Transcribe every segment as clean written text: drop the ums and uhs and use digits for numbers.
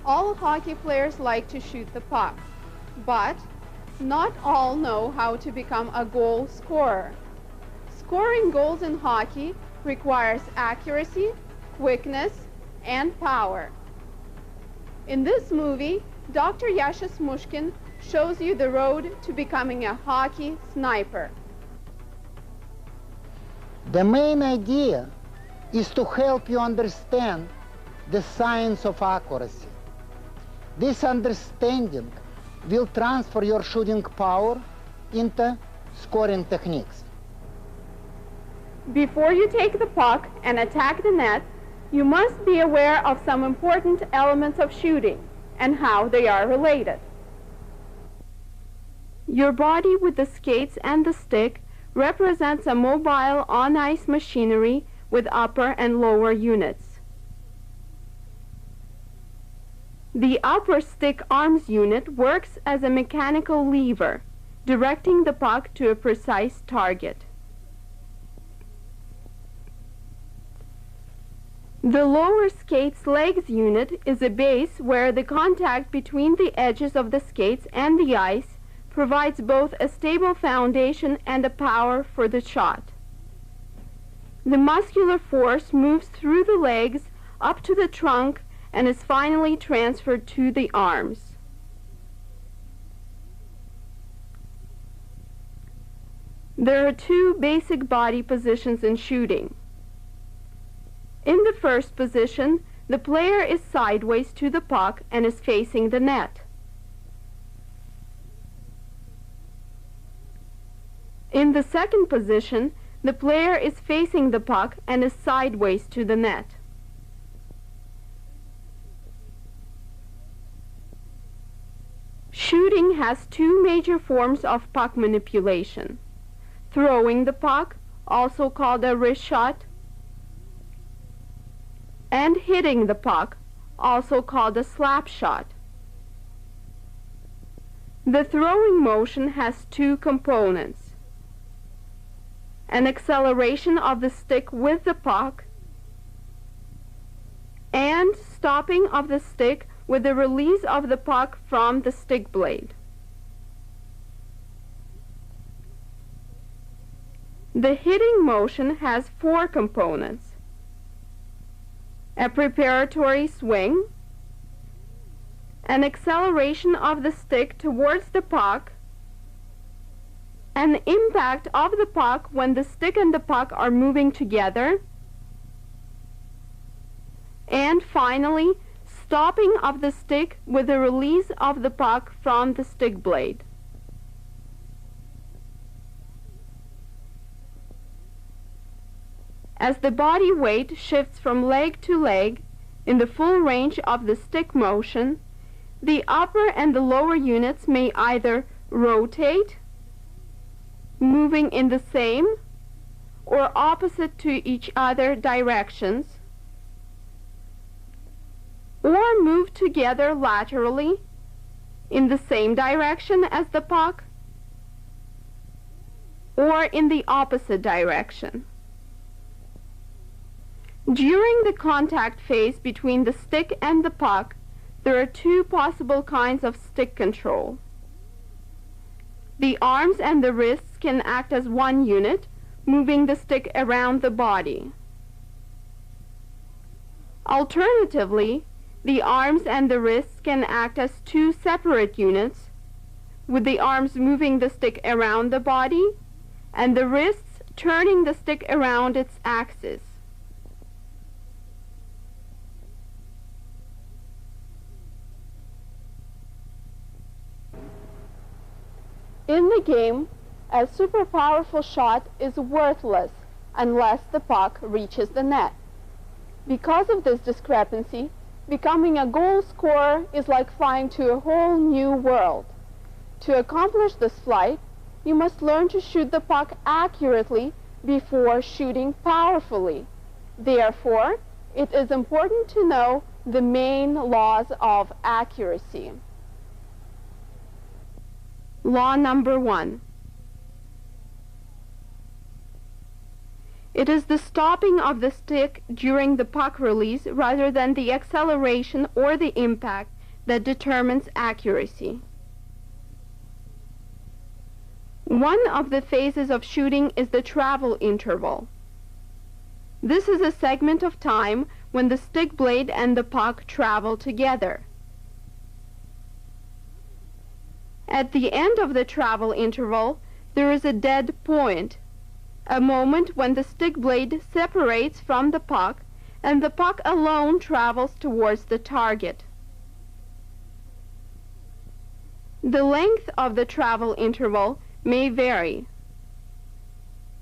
All hockey players like to shoot the puck, but not all know how to become a goal scorer. Scoring goals in hockey requires accuracy, quickness, and power. In this movie, Dr. Yasha Smushkin shows you the road to becoming a hockey sniper. The main idea is to help you understand the science of accuracy. This understanding will transfer your shooting power into scoring techniques. Before you take the puck and attack the net, you must be aware of some important elements of shooting and how they are related. Your body with the skates and the stick represents a mobile on-ice machinery with upper and lower units. The upper stick arms unit works as a mechanical lever, directing the puck to a precise target. The lower skates legs unit is a base where the contact between the edges of the skates and the ice provides both a stable foundation and a power for the shot. The muscular force moves through the legs up to the trunk and is finally transferred to the arms. There are two basic body positions in shooting. In the first position, the player is sideways to the puck and is facing the net. In the second position, the player is facing the puck and is sideways to the net. Shooting has two major forms of puck manipulation: throwing the puck, also called a wrist shot, and hitting the puck, also called a slap shot. The throwing motion has two components: an acceleration of the stick with the puck and stopping of the stick with the release of the puck from the stick blade. The hitting motion has four components: a preparatory swing, an acceleration of the stick towards the puck, an impact of the puck when the stick and the puck are moving together, and finally, stopping of the stick with the release of the puck from the stick blade. As the body weight shifts from leg to leg in the full range of the stick motion, the upper and the lower units may either rotate, moving in the same or opposite to each other directions, or move together laterally in the same direction as the puck, or in the opposite direction. During the contact phase between the stick and the puck, there are two possible kinds of stick control. The arms and the wrists can act as one unit, moving the stick around the body. Alternatively, the arms and the wrists can act as two separate units, with the arms moving the stick around the body and the wrists turning the stick around its axis. In the game, a super powerful shot is worthless unless the puck reaches the net. Because of this discrepancy, becoming a goal scorer is like flying to a whole new world. To accomplish this flight, you must learn to shoot the puck accurately before shooting powerfully. Therefore, it is important to know the main laws of accuracy. Law number 1. It is the stopping of the stick during the puck release rather than the acceleration or the impact that determines accuracy. One of the phases of shooting is the travel interval. This is a segment of time when the stick blade and the puck travel together. At the end of the travel interval, there is a dead point, a moment when the stick blade separates from the puck and the puck alone travels towards the target. The length of the travel interval may vary.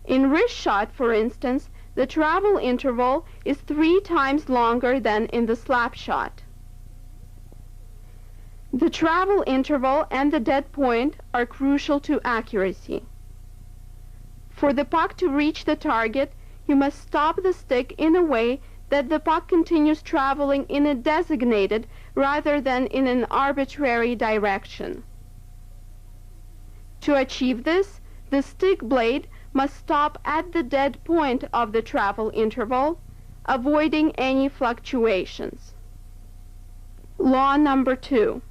In wrist shot, for instance, the travel interval is 3 times longer than in the slap shot. The travel interval and the dead point are crucial to accuracy. For the puck to reach the target, you must stop the stick in a way that the puck continues traveling in a designated rather than in an arbitrary direction. To achieve this, the stick blade must stop at the dead point of the travel interval, avoiding any fluctuations. Law number 2.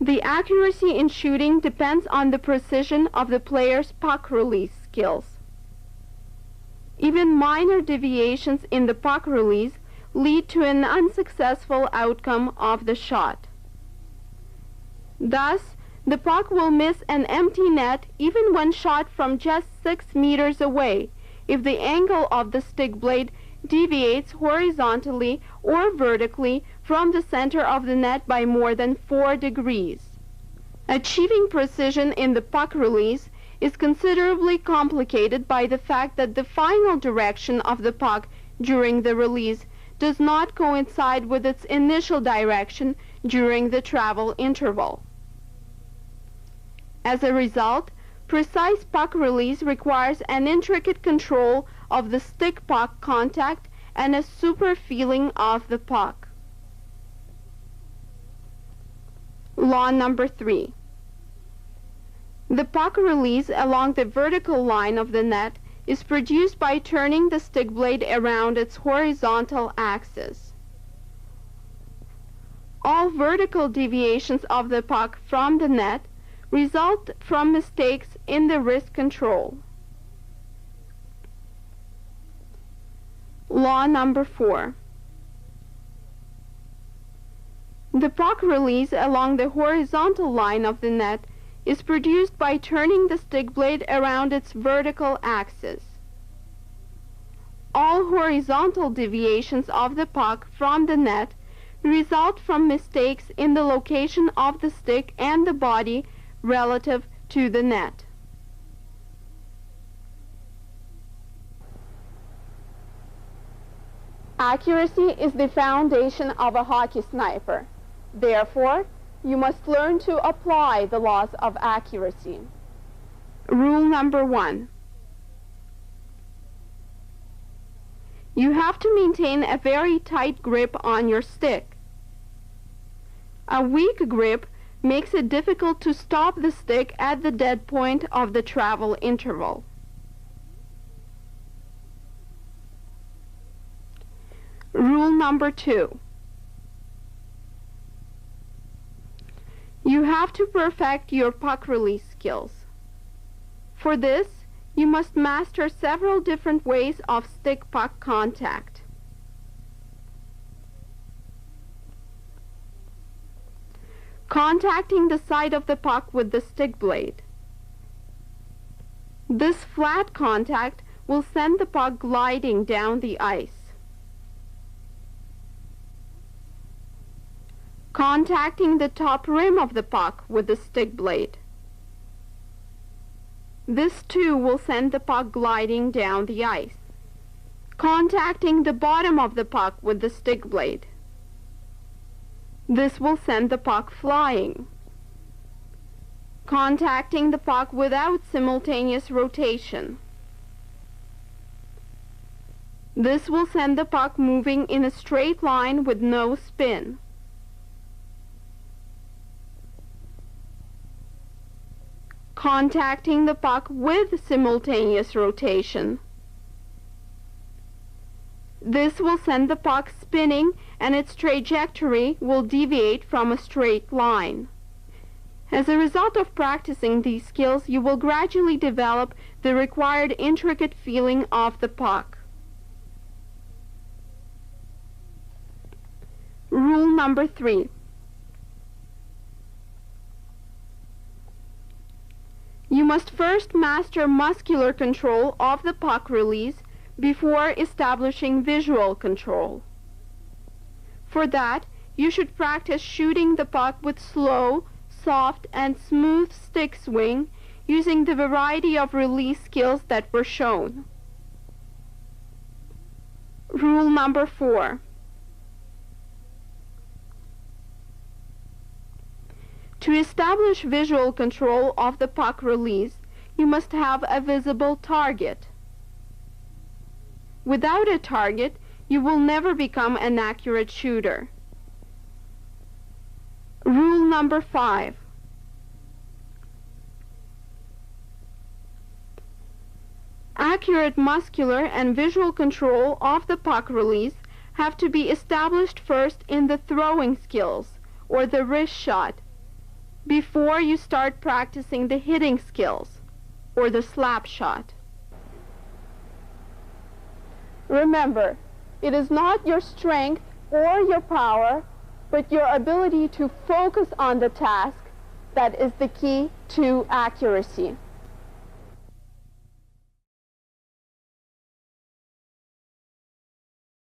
The accuracy in shooting depends on the precision of the player's puck release skills. Even minor deviations in the puck release lead to an unsuccessful outcome of the shot. Thus, the puck will miss an empty net even when shot from just 6 meters away if the angle of the stick blade deviates horizontally or vertically from the center of the net by more than 4 degrees. Achieving precision in the puck release is considerably complicated by the fact that the final direction of the puck during the release does not coincide with its initial direction during the travel interval. As a result, precise puck release requires an intricate control of the stick-puck contact and a super feeling of the puck. Law number 3. The puck release along the vertical line of the net is produced by turning the stick blade around its horizontal axis. All vertical deviations of the puck from the net result from mistakes in the wrist control. Law number 4. The puck release along the horizontal line of the net is produced by turning the stick blade around its vertical axis. All horizontal deviations of the puck from the net result from mistakes in the location of the stick and the body relative to the net. Accuracy is the foundation of a hockey sniper. Therefore, you must learn to apply the laws of accuracy. Rule number 1. You have to maintain a very tight grip on your stick. A weak grip makes it difficult to stop the stick at the dead point of the travel interval. Rule number 2. You have to perfect your puck release skills. For this, you must master several different ways of stick-puck contact. Contacting the side of the puck with the stick blade. This flat contact will send the puck gliding down the ice. Contacting the top rim of the puck with the stick blade. This too will send the puck gliding down the ice. Contacting the bottom of the puck with the stick blade. This will send the puck flying. Contacting the puck without simultaneous rotation. This will send the puck moving in a straight line with no spin. Contacting the puck with simultaneous rotation. This will send the puck spinning and its trajectory will deviate from a straight line. As a result of practicing these skills, you will gradually develop the required intricate feeling of the puck. Rule number 3. You must first master muscular control of the puck release before establishing visual control. For that, you should practice shooting the puck with slow, soft, and smooth stick swing using the variety of release skills that were shown. Rule number 4. To establish visual control of the puck release, you must have a visible target. Without a target, you will never become an accurate shooter. Rule number 5. Accurate muscular and visual control of the puck release have to be established first in the throwing skills, or the wrist shot, before you start practicing the hitting skills, or the slap shot. Remember, it is not your strength or your power, but your ability to focus on the task that is the key to accuracy.